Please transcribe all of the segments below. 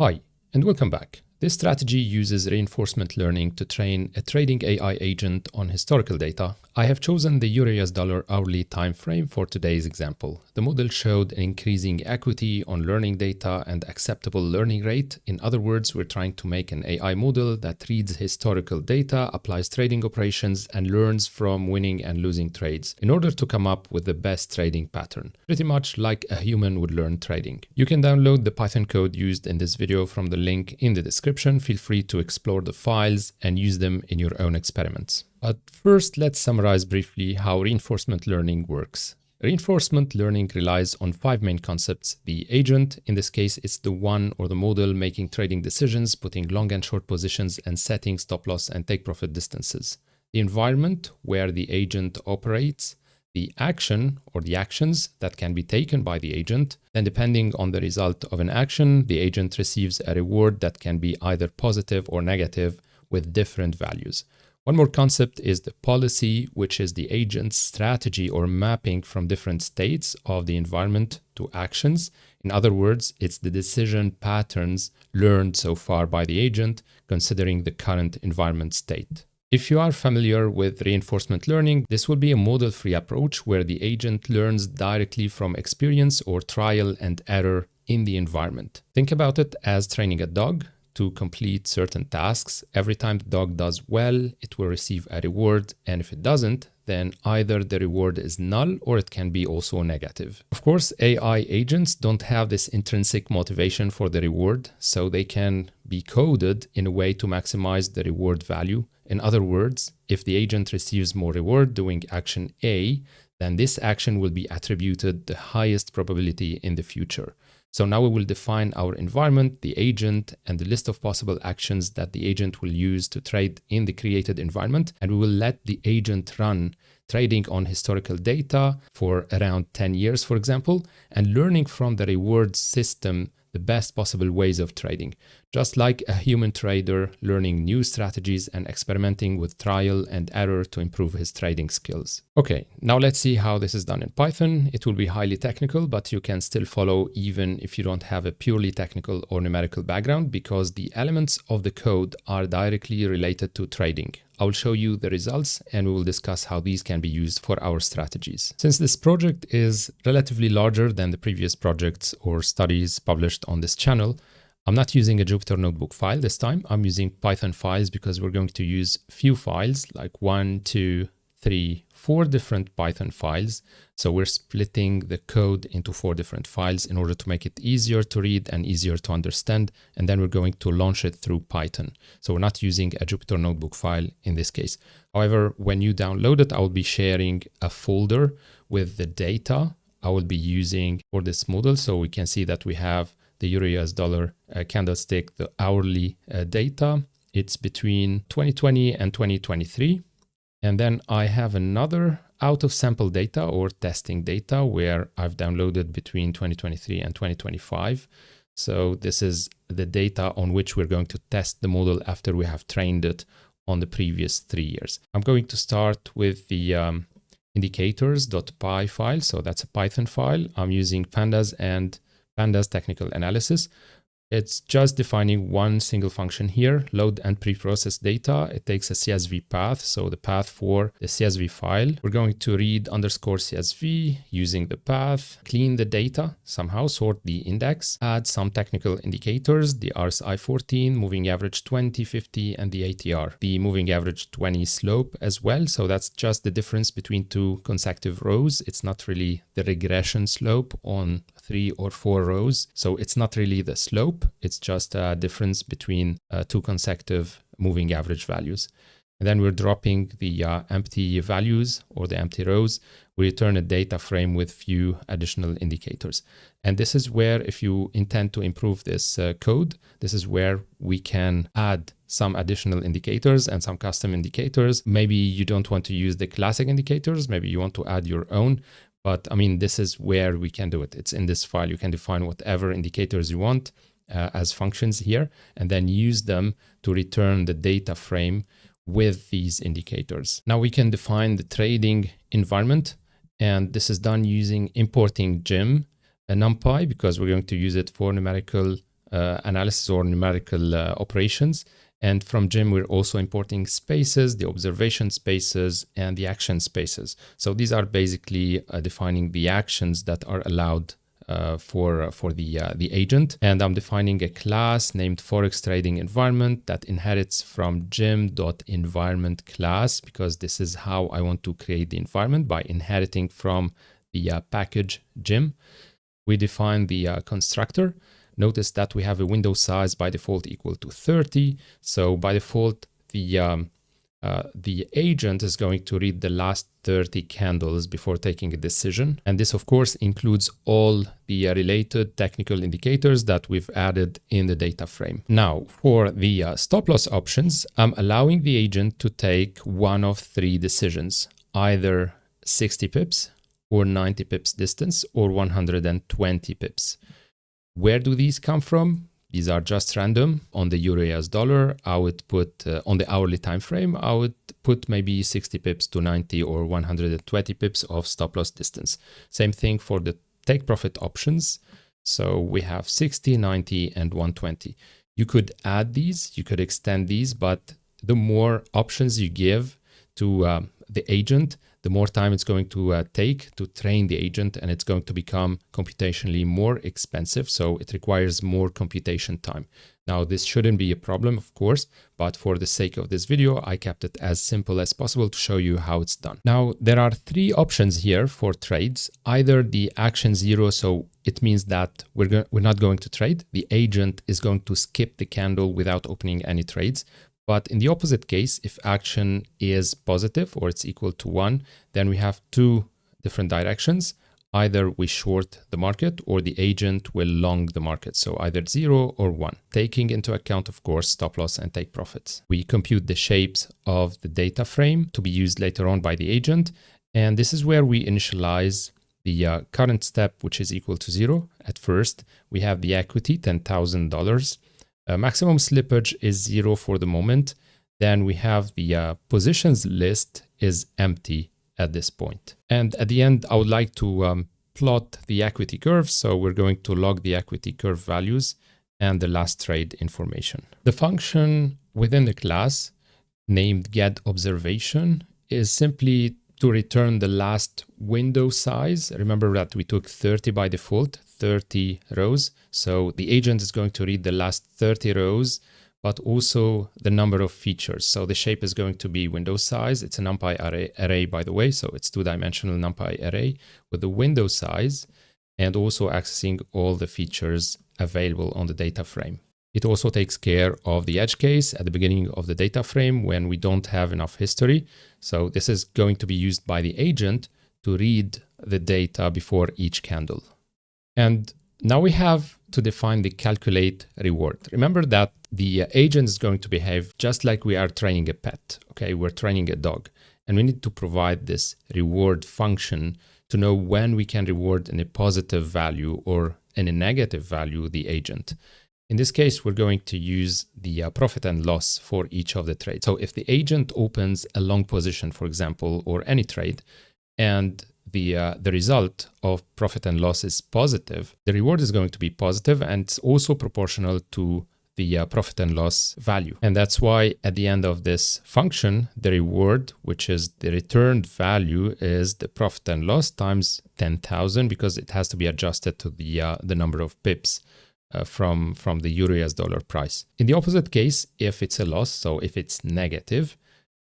Hi, and welcome back. This strategy uses reinforcement learning to train a trading AI agent on historical data. I have chosen the EURUSD hourly time frame for today's example. The model showed an increasing equity on learning data and acceptable learning rate. In other words, we're trying to make an AI model that reads historical data, applies trading operations, and learns from winning and losing trades in order to come up with the best trading pattern, pretty much like a human would learn trading. You can download the Python code used in this video from the link in the description. Feel free to explore the files and use them in your own experiments. But first, let's summarize briefly how reinforcement learning works. Reinforcement learning relies on 5 main concepts. The agent, in this case, it's the one or the model making trading decisions, putting long and short positions, and setting stop loss and take profit distances. The environment where the agent operates, the action or the actions that can be taken by the agent. Then depending on the result of an action, the agent receives a reward that can be either positive or negative with different values. One more concept is the policy, which is the agent's strategy or mapping from different states of the environment to actions. In other words, it's the decision patterns learned so far by the agent, considering the current environment state. If you are familiar with reinforcement learning, this will be a model-free approach where the agent learns directly from experience or trial and error in the environment. Think about it as training a dog to complete certain tasks. Every time the dog does well, it will receive a reward, and if it doesn't, then either the reward is null or it can be also negative. Of course, AI agents don't have this intrinsic motivation for the reward, so they can be coded in a way to maximize the reward value. In other words, if the agent receives more reward doing action A, then this action will be attributed the highest probability in the future. So now we will define our environment, the agent, and the list of possible actions that the agent will use to trade in the created environment. And we will let the agent run trading on historical data for around 10 years, for example, and learning from the reward system the best possible ways of trading, just like a human trader learning new strategies and experimenting with trial and error to improve his trading skills. Okay, now let's see how this is done in Python. It will be highly technical, but you can still follow even if you don't have a purely technical or numerical background, because the elements of the code are directly related to trading. I will show you the results and we will discuss how these can be used for our strategies. Since this project is relatively larger than the previous projects or studies published on this channel, I'm not using a Jupyter Notebook file this time. I'm using Python files because we're going to use few files like 1, 2, 3, 4 different Python files. So we're splitting the code into 4 different files in order to make it easier to read and easier to understand. And then we're going to launch it through Python. So we're not using a Jupyter Notebook file in this case. However, when you download it, I will be sharing a folder with the data I will be using for this model. So we can see that we have the EURUSD candlestick, the hourly data. It's between 2020 and 2023. And then I have another out of sample data or testing data where I've downloaded between 2023 and 2025. So this is the data on which we're going to test the model after we have trained it on the previous 3 years. I'm going to start with the indicators.py file. So that's a Python file. I'm using pandas and pandas technical analysis. It's just defining one single function here, load and preprocess data. It takes a CSV path, so the path for the CSV file. We're going to read underscore CSV using the path, clean the data, somehow sort the index, add some technical indicators, the RSI 14, moving average 20, 50, and the ATR. The moving average 20 slope as well, so that's just the difference between 2 consecutive rows. It's not really the regression slope on 3 or 4 rows, so it's not really the slope. It's just a difference between 2 consecutive moving average values. And then we're dropping the empty values or the empty rows. We return a data frame with few additional indicators. And this is where, if you intend to improve this code, this is where we can add some additional indicators and some custom indicators. Maybe you don't want to use the classic indicators. Maybe you want to add your own. But I mean, this is where we can do it. It's in this file. You can define whatever indicators you want as functions here, and then use them to return the data frame with these indicators. Now we can define the trading environment, and this is done using importing gem and NumPy because we're going to use it for numerical analysis or numerical operations. And from Gym, we're also importing spaces, the observation spaces, and the action spaces. So these are basically defining the actions that are allowed for the agent. And I'm defining a class named Forex Trading Environment that inherits from gym.environment class, because this is how I want to create the environment, by inheriting from the package Gym. We define the constructor. Notice that we have a window size by default equal to 30. So by default, the agent is going to read the last 30 candles before taking a decision. And this, of course, includes all the related technical indicators that we've added in the data frame. Now, for the stop loss options, I'm allowing the agent to take one of three decisions, either 60 pips or 90 pips distance or 120 pips. Where do these come from? These are just random. On the EURUSD, I would put, on the hourly time frame, I would put maybe 60 pips to 90 or 120 pips of stop loss distance. Same thing for the take profit options. So we have 60, 90, and 120. You could add these, you could extend these, but the more options you give to the agent, the more time it's going to take to train the agent, and it's going to become computationally more expensive. So it requires more computation time. Now, this shouldn't be a problem, of course, but for the sake of this video, I kept it as simple as possible to show you how it's done. Now, there are three options here for trades. Either the action 0, so it means that we're not going to trade. The agent is going to skip the candle without opening any trades. But in the opposite case, if action is positive or it's equal to 1, then we have two different directions. Either we short the market or the agent will long the market. So either 0 or 1, taking into account, of course, stop loss and take profits. We compute the shapes of the data frame to be used later on by the agent. And this is where we initialize the current step, which is equal to 0. At first, we have the equity, $10,000. Maximum slippage is 0 for the moment. Then we have the positions list is empty at this point. And at the end, I would like to plot the equity curve. So we're going to log the equity curve values and the last trade information. The function within the class named getObservation is simply to return the last window size. Remember that we took 30 by default, 30 rows. So the agent is going to read the last 30 rows, but also the number of features. So the shape is going to be window size. It's a NumPy array, by the way. So it's two-dimensional NumPy array with the window size and also accessing all the features available on the data frame. It also takes care of the edge case at the beginning of the data frame when we don't have enough history. So this is going to be used by the agent to read the data before each candle. And now we have to define the calculate reward. Remember that the agent is going to behave just like we are training a pet. Okay, we're training a dog, and we need to provide this reward function to know when we can reward in a positive value or in a negative value the agent. In this case, we're going to use the profit and loss for each of the trades. So if the agent opens a long position, for example, or any trade, and the result of profit and loss is positive, the reward is going to be positive, and it's also proportional to the profit and loss value. And that's why at the end of this function, the reward, which is the returned value, is the profit and loss times 10,000, because it has to be adjusted to the number of pips from the EURUSD price. In the opposite case, if it's a loss, so if it's negative,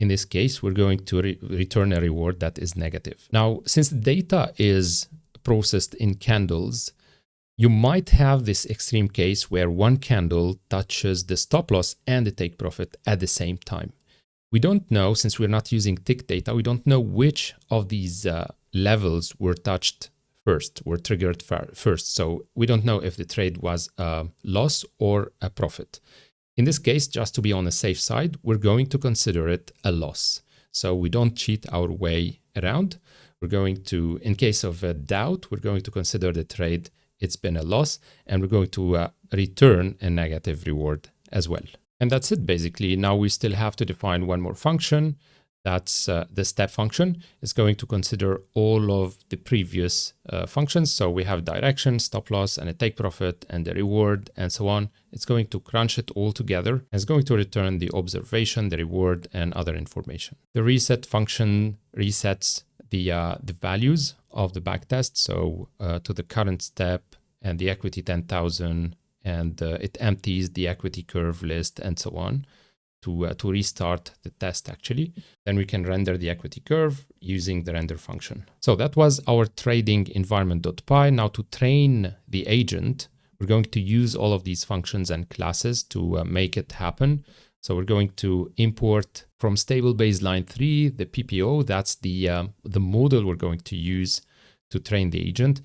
in this case, we're going to return a reward that is negative. Now, since the data is processed in candles, you might have this extreme case where one candle touches the stop loss and the take profit at the same time. We don't know, since we're not using tick data, we don't know which of these levels were touched first, were triggered first. So we don't know if the trade was a loss or a profit. In this case, just to be on the safe side, we're going to consider it a loss. So we don't cheat our way around. We're going to, in case of a doubt, we're going to consider the trade it's been a loss, and we're going to return a negative reward as well. And that's it basically. Now we still have to define one more function That's the step function. It's going to consider all of the previous functions. So we have direction, stop loss, and a take profit, and the reward, and so on. It's going to crunch it all together. And it's going to return the observation, the reward, and other information. The reset function resets the values of the backtest. So to the current step and the equity 10,000, and it empties the equity curve list and so on. To restart the test actually. Then we can render the equity curve using the render function. So that was our trading environment.py. Now to train the agent, we're going to use all of these functions and classes to make it happen. So we're going to import from stable baseline 3, the PPO, that's the model we're going to use to train the agent.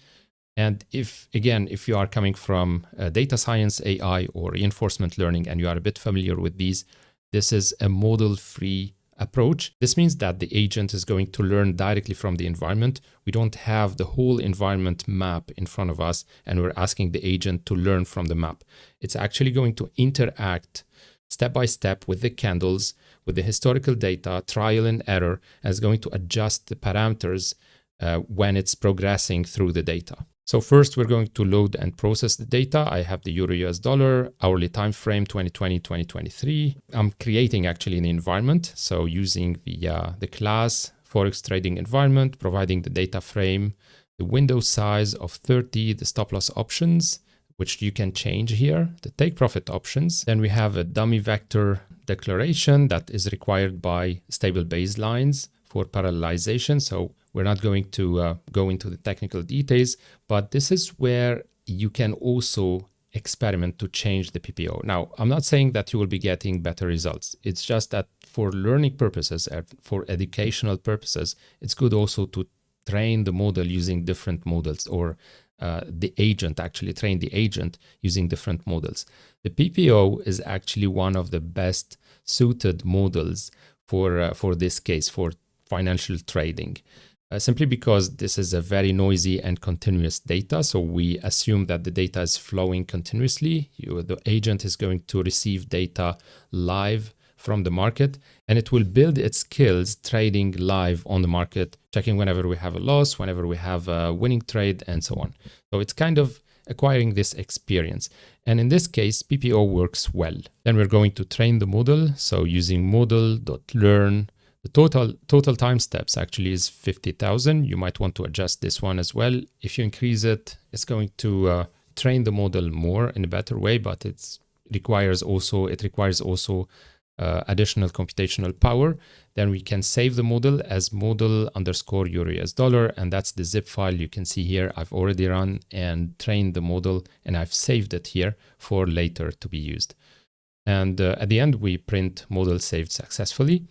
And if you are coming from data science, AI, or reinforcement learning, and you are a bit familiar with these, this is a model-free approach. This means that the agent is going to learn directly from the environment. We don't have the whole environment map in front of us, and we're asking the agent to learn from the map. It's actually going to interact step by step with the candles, with the historical data, trial and error, and is going to adjust the parameters when it's progressing through the data. So first, we're going to load and process the data. I have the EURUSD, hourly time frame 2020-2023. I'm creating actually an environment. So using the class Forex trading environment, providing the data frame, the window size of 30, the stop loss options, which you can change here, the take profit options. Then we have a dummy vector declaration that is required by stable baselines for parallelization. So we're not going to go into the technical details, but this is where you can also experiment to change the PPO. Now, I'm not saying that you will be getting better results. It's just that for learning purposes and for educational purposes, it's good also to train the model using different models, or the agent, actually train the agent using different models. The PPO is actually one of the best suited models for this case, for financial trading. Simply because this is a very noisy and continuous data. So we assume that the data is flowing continuously. The agent is going to receive data live from the market, and it will build its skills trading live on the market, checking whenever we have a loss, whenever we have a winning trade, and so on. So it's kind of acquiring this experience. And in this case, PPO works well. Then we're going to train the model. So using model.learn, the total time steps actually is 50,000. You might want to adjust this one as well. If you increase it, it's going to train the model more in a better way, but it requires also additional computational power. Then we can save the model as model_EURUSD, and that's the zip file you can see here. I've already run and trained the model, and I've saved it here for later to be used. And at the end, we print model saved successfully.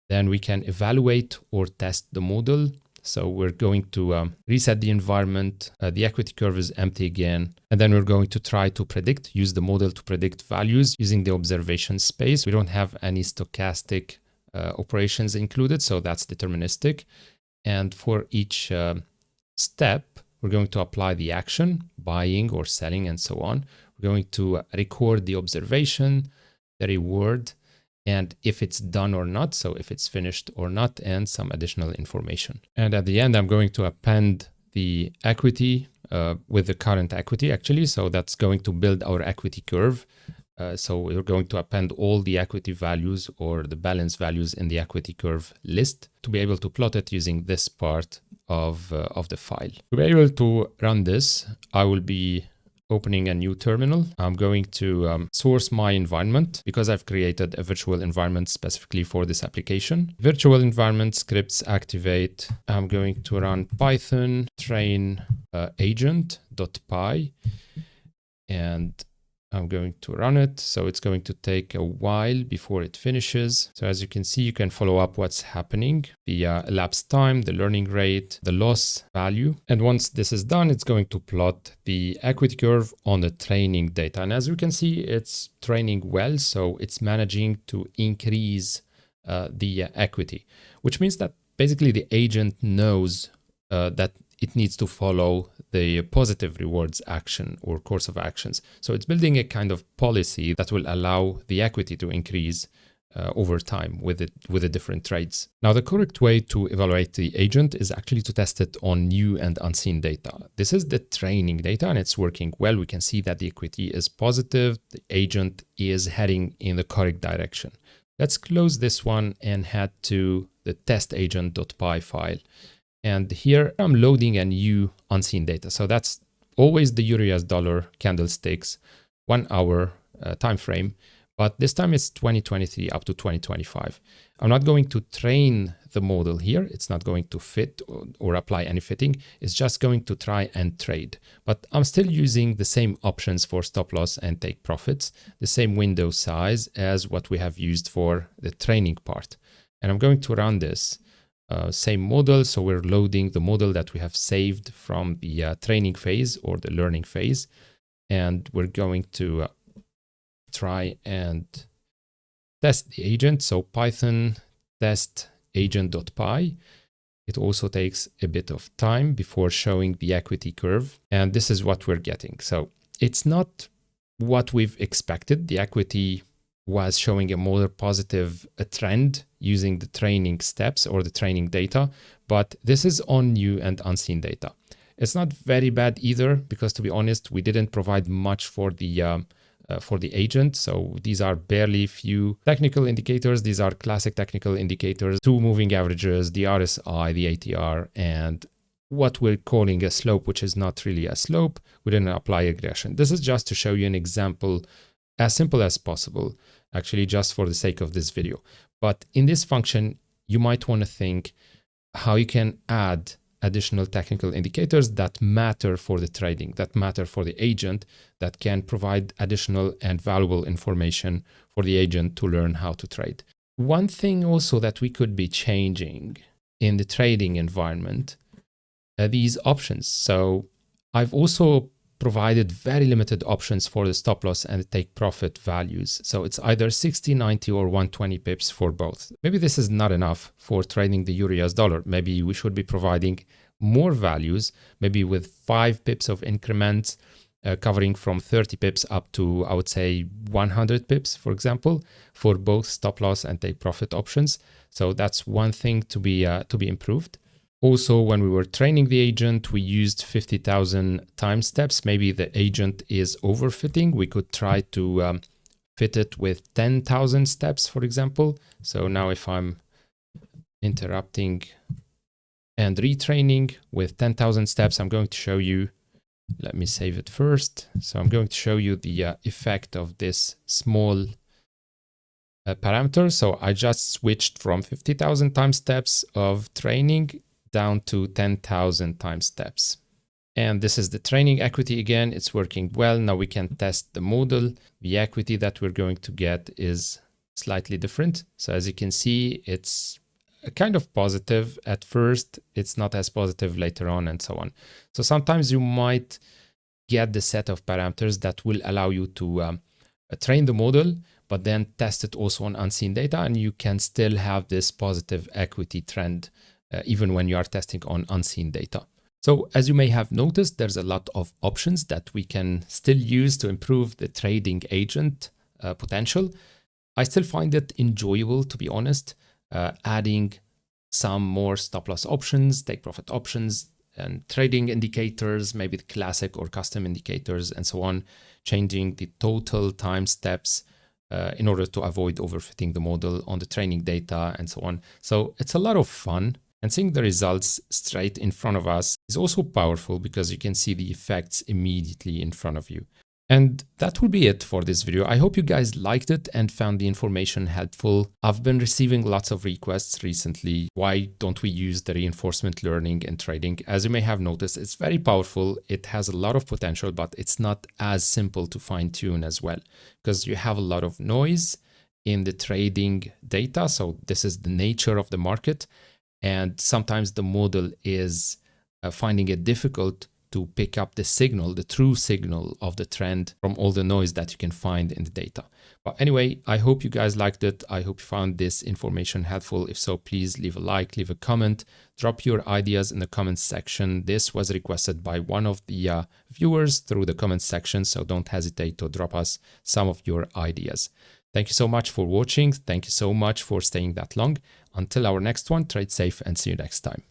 Then we can evaluate or test the model. So we're going to reset the environment. The equity curve is empty again. And then we're going to try to use the model to predict values using the observation space. We don't have any stochastic operations included, so that's deterministic. And for each step, we're going to apply the action, buying or selling, and so on. We're going to record the observation, the reward, and if it's done or not, so if it's finished or not, and some additional information. And at the end, I'm going to append the equity with the current equity, actually. So that's going to build our equity curve. So we're going to append all the equity values or the balance values in the equity curve list to be able to plot it using this part of the file. To be able to run this, I will be opening a new terminal. I'm going to source my environment because I've created a virtual environment specifically for this application. Virtual environment scripts activate. I'm going to run Python train agent.py, and I'm going to run it. So it's going to take a while before it finishes. So as you can see, you can follow up what's happening, the elapsed time, the learning rate, the loss value. And once this is done, it's going to plot the equity curve on the training data. And as you can see, it's training well. So it's managing to increase the equity, which means that basically the agent knows that it needs to follow the positive rewards action or course of actions. So it's building a kind of policy that will allow the equity to increase over time with the different trades. Now, the correct way to evaluate the agent is actually to test it on new and unseen data. This is the training data and it's working well. We can see that the equity is positive. The agent is heading in the correct direction. Let's close this one and head to the testagent.py file. And here I'm loading a new unseen data. So that's always the EURUSD candlesticks 1 hour time frame. But this time it's 2023 up to 2025. I'm not going to train the model here. It's not going to fit or apply any fitting. It's just going to try and trade. But I'm still using the same options for stop loss and take profits, the same window size as what we have used for the training part. And I'm going to run this same model. So we're loading the model that we have saved from the training phase or the learning phase. And we're going to try and test the agent. So Python test agent.py. It also takes a bit of time before showing the equity curve. And this is what we're getting. So it's not what we've expected. The equity was showing a more positive trend using the training steps or the training data, but this is on new and unseen data. It's not very bad either, because to be honest, we didn't provide much for the agent. So these are barely few technical indicators. These are classic technical indicators, 2 moving averages, the RSI, the ATR, and what we're calling a slope, which is not really a slope. We didn't apply regression. This is just to show you an example as simple as possible, actually just for the sake of this video. But in this function, you might want to think how you can add additional technical indicators that matter for the trading, that matter for the agent, that can provide additional and valuable information for the agent to learn how to trade. One thing also that we could be changing in the trading environment are these options. So I've also provided very limited options for the stop loss and the take profit values. So it's either 60, 90 or 120 pips for both. Maybe this is not enough for trading the EURUSD. Maybe we should be providing more values, maybe with 5 pips of increments, covering from 30 pips up to, I would say, 100 pips, for example, for both stop loss and take profit options. So that's one thing to be improved. Also, when we were training the agent, we used 50,000 time steps. Maybe the agent is overfitting. We could try to fit it with 10,000 steps, for example. So now if I'm interrupting and retraining with 10,000 steps, I'm going to show you, let me save it first. So I'm going to show you the effect of this small parameter. So I just switched from 50,000 time steps of training down to 10,000 time steps. And this is the training equity again. It's working well. Now we can test the model. The equity that we're going to get is slightly different. So as you can see, it's kind of positive at first. It's not as positive later on and so on. So sometimes you might get the set of parameters that will allow you to train the model, but then test it also on unseen data, and you can still have this positive equity trend even when you are testing on unseen data. So as you may have noticed, there's a lot of options that we can still use to improve the trading agent potential. I still find it enjoyable, to be honest, adding some more stop loss options, take profit options, and trading indicators, maybe the classic or custom indicators and so on, changing the total time steps in order to avoid overfitting the model on the training data and so on. So it's a lot of fun. And seeing the results straight in front of us is also powerful because you can see the effects immediately in front of you. And that will be it for this video. I hope you guys liked it and found the information helpful. I've been receiving lots of requests recently. Why don't we use the reinforcement learning in trading? As you may have noticed, it's very powerful. It has a lot of potential, but it's not as simple to fine tune as well because you have a lot of noise in the trading data. So this is the nature of the market. And sometimes the model is finding it difficult to pick up the signal, the true signal of the trend from all the noise that you can find in the data. But anyway, I hope you guys liked it. I hope you found this information helpful. If so, please leave a like, leave a comment, drop your ideas in the comments section. This was requested by one of the viewers through the comments section, so don't hesitate to drop us some of your ideas. Thank you so much for watching. Thank you so much for staying that long. Until our next one, trade safe and see you next time.